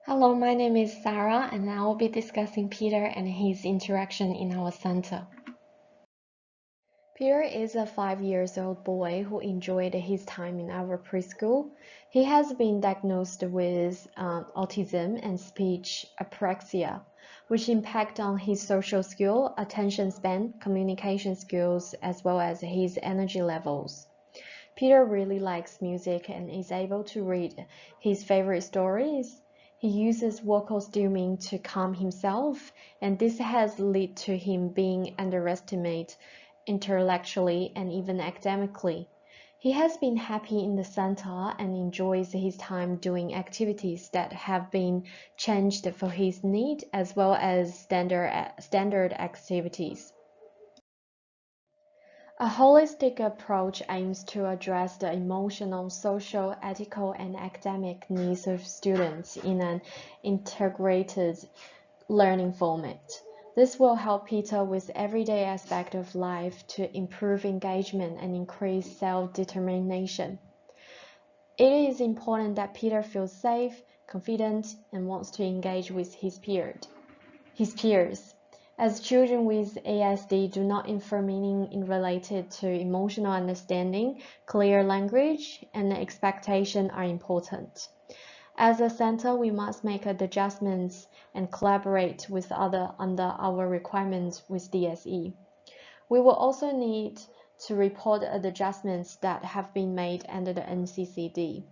Hello, my name is Sara, and I will be discussing Peter and his interaction in our center. Peter is a 5-year-old boy who enjoyed his time in our preschool. He has been diagnosed with autism and speech apraxia, which impact on his social skill, attention span, communication skills, as well as his energy levels. Peter really likes music and is able to read his favorite stories. He uses vocal steaming to calm himself, and this has led to him being underestimated intellectually and even academically. He has been happy in the center and enjoys his time doing activities that have been changed for his need as well as standard activities. A holistic approach aims to address the emotional, social, ethical, and academic needs of students in an integrated learning format. This will help Peter with everyday aspects of life to improve engagement and increase self-determination. It is important that Peter feels safe, confident, and wants to engage with his peers. As children with ASD do not infer meaning related to emotional understanding, clear language, and expectation are important. As a center, we must make adjustments and collaborate with others under our requirements with DSE. We will also need to report the adjustments that have been made under the NCCD.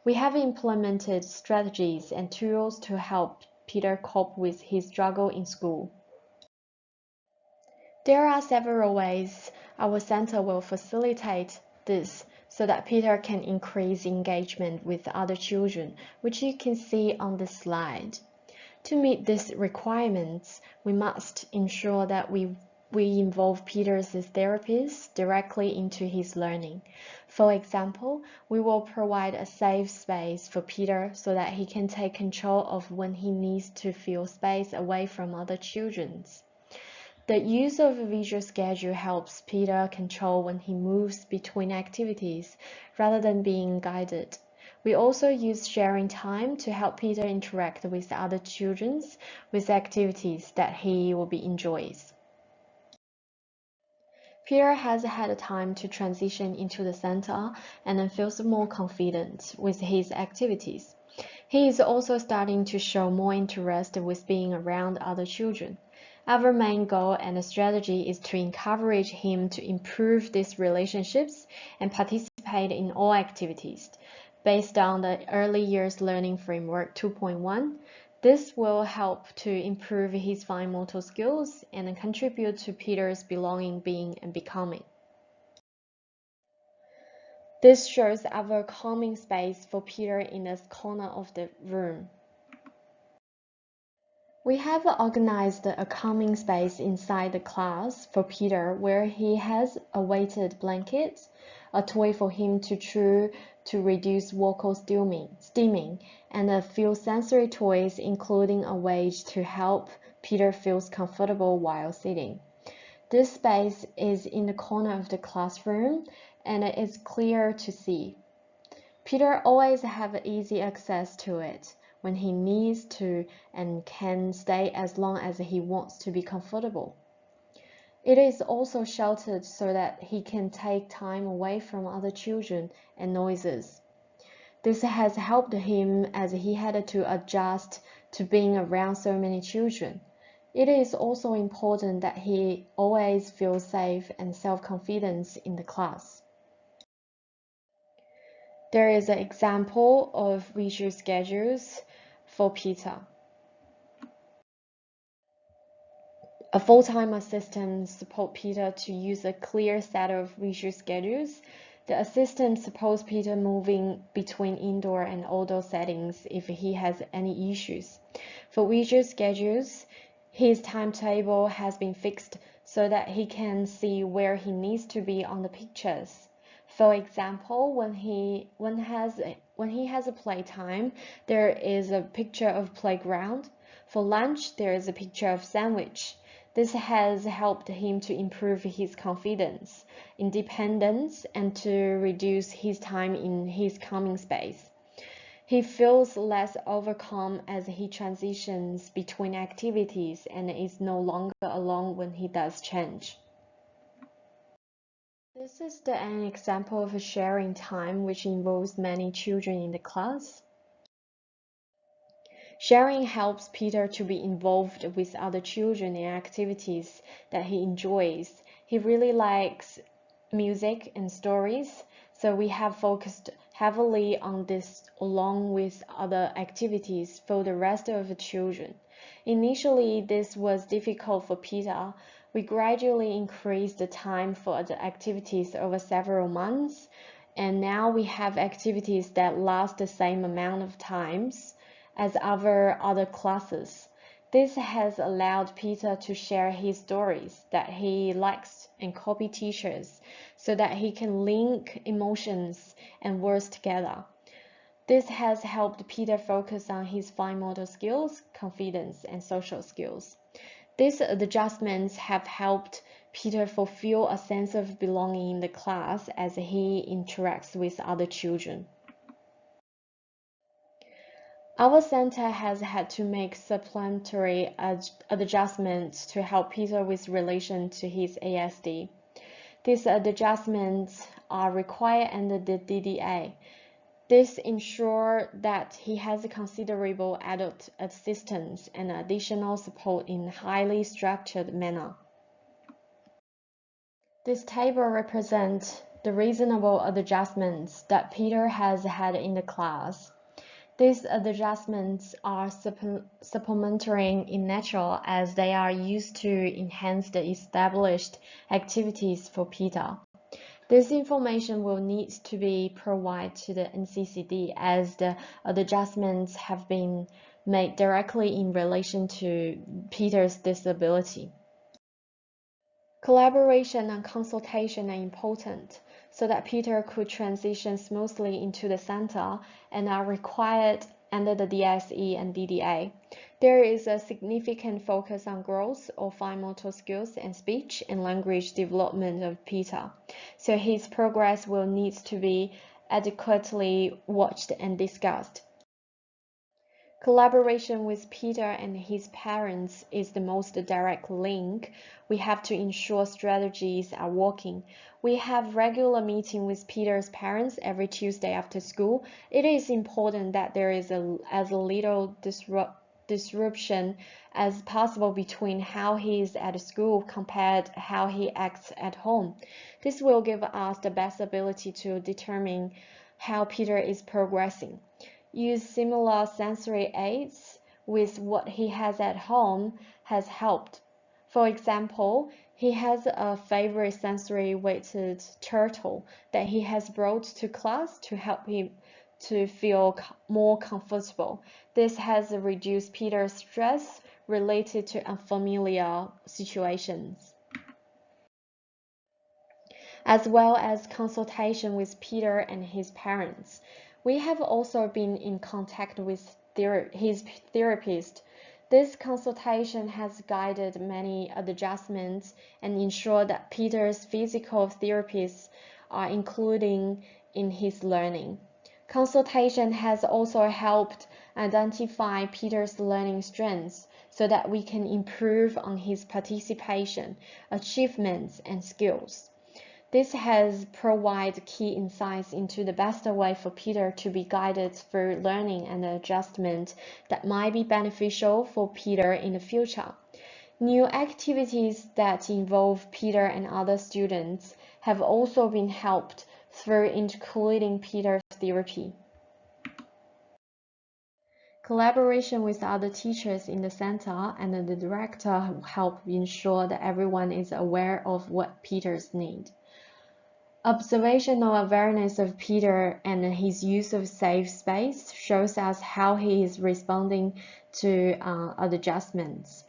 We have implemented strategies and tools to help Peter cope with his struggle in school. There are several ways our center will facilitate this so that Peter can increase engagement with other children, which you can see on the slide. To meet these requirements, we must ensure that we involve Peter as therapist directly into his learning. For example, we will provide a safe space for Peter so that he can take control of when he needs to feel space away from other children. The use of a visual schedule helps Peter control when he moves between activities rather than being guided. We also use sharing time to help Peter interact with other children with activities that he will be enjoys. Peter has had time to transition into the center and feels more confident with his activities. He is also starting to show more interest with being around other children. Our main goal and strategy is to encourage him to improve these relationships and participate in all activities. Based on the Early Years Learning Framework 2.1, this will help to improve his fine motor skills and contribute to Peter's belonging, being, and becoming. This shows our calming space for Peter in this corner of the room. We have organized a calming space inside the class for Peter where he has a weighted blanket, a toy for him to chew to reduce vocal steaming, and a few sensory toys including a weight to help Peter feel comfortable while sitting. This space is in the corner of the classroom and it is clear to see. Peter always has easy access to it when he needs to and can stay as long as he wants to be comfortable. It is also sheltered so that he can take time away from other children and noises. This has helped him as he had to adjust to being around so many children. It is also important that he always feels safe and self-confident in the class. There is an example of visual schedules for Peter. A full-time assistant supports Peter to use a clear set of visual schedules. The assistant supports Peter moving between indoor and outdoor settings if he has any issues. For visual schedules, his timetable has been fixed so that he can see where he needs to be on the pictures. For example, when he has a playtime, there is a picture of playground. For lunch, there is a picture of sandwich. This has helped him to improve his confidence, independence, and to reduce his time in his calming space. He feels less overcome as he transitions between activities and is no longer alone when he does change. This is an example of a sharing time which involves many children in the class. Sharing helps Peter to be involved with other children in activities that he enjoys. He really likes music and stories, so we have focused heavily on this along with other activities for the rest of the children. Initially, this was difficult for Peter. We gradually increased the time for the activities over several months, and now we have activities that last the same amount of times as our other classes. This has allowed Peter to share his stories that he likes and copy teachers so that he can link emotions and words together. This has helped Peter focus on his fine motor skills, confidence, and social skills. These adjustments have helped Peter fulfill a sense of belonging in the class as he interacts with other children. Our center has had to make supplementary adjustments to help Peter with relation to his ASD. These adjustments are required under the DDA. This ensures that he has considerable adult assistance and additional support in a highly structured manner. This table represents the reasonable adjustments that Peter has had in the class. These adjustments are supplementary in nature as they are used to enhance the established activities for Peter. This information will need to be provided to the NCCD as the adjustments have been made directly in relation to Peter's disability. Collaboration and consultation are important so that Peter could transition smoothly into the center and are required under the DSE and DDA. There is a significant focus on growth of fine motor skills and speech and language development of Peter, so his progress will need to be adequately watched and discussed. Collaboration with Peter and his parents is the most direct link. We have to ensure strategies are working. We have regular meetings with Peter's parents every Tuesday after school. It is important that there is as little disruption as possible between how he is at school compared to how he acts at home. This will give us the best ability to determine how Peter is progressing. Use similar sensory aids with what he has at home has helped. For example, he has a favorite sensory weighted turtle that he has brought to class to help him to feel more comfortable. This has reduced Peter's stress related to unfamiliar situations, as well as consultation with Peter and his parents. We have also been in contact with his therapist. This consultation has guided many adjustments and ensured that Peter's physical therapists are included in his learning. Consultation has also helped identify Peter's learning strengths so that we can improve on his participation, achievements, and skills. This has provided key insights into the best way for Peter to be guided through learning and adjustment that might be beneficial for Peter in the future. New activities that involve Peter and other students have also been helped through including Peter's therapy. Collaboration with other teachers in the center and the director help ensure that everyone is aware of what Peter's need. Observational awareness of Peter and his use of safe space shows us how he is responding to adjustments.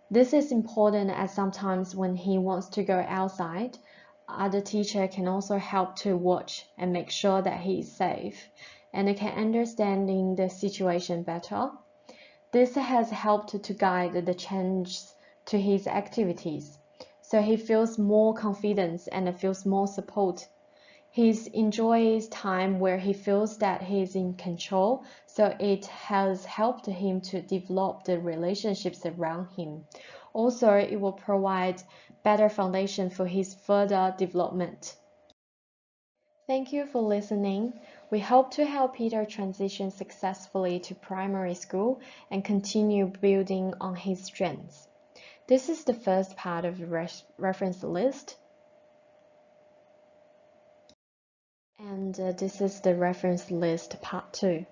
This is important as sometimes when he wants to go outside, other teacher can also help to watch and make sure that he is safe and can understand the situation better. This has helped to guide the changes to his activities, so he feels more confidence and feels more support He enjoys time where he feels that he is in control, so it has helped him to develop the relationships around him. Also, it will provide better foundation for his further development. Thank you for listening. We hope to help Peter transition successfully to primary school and continue building on his strengths. This is the first part of the reference list. And this is the reference list part 2.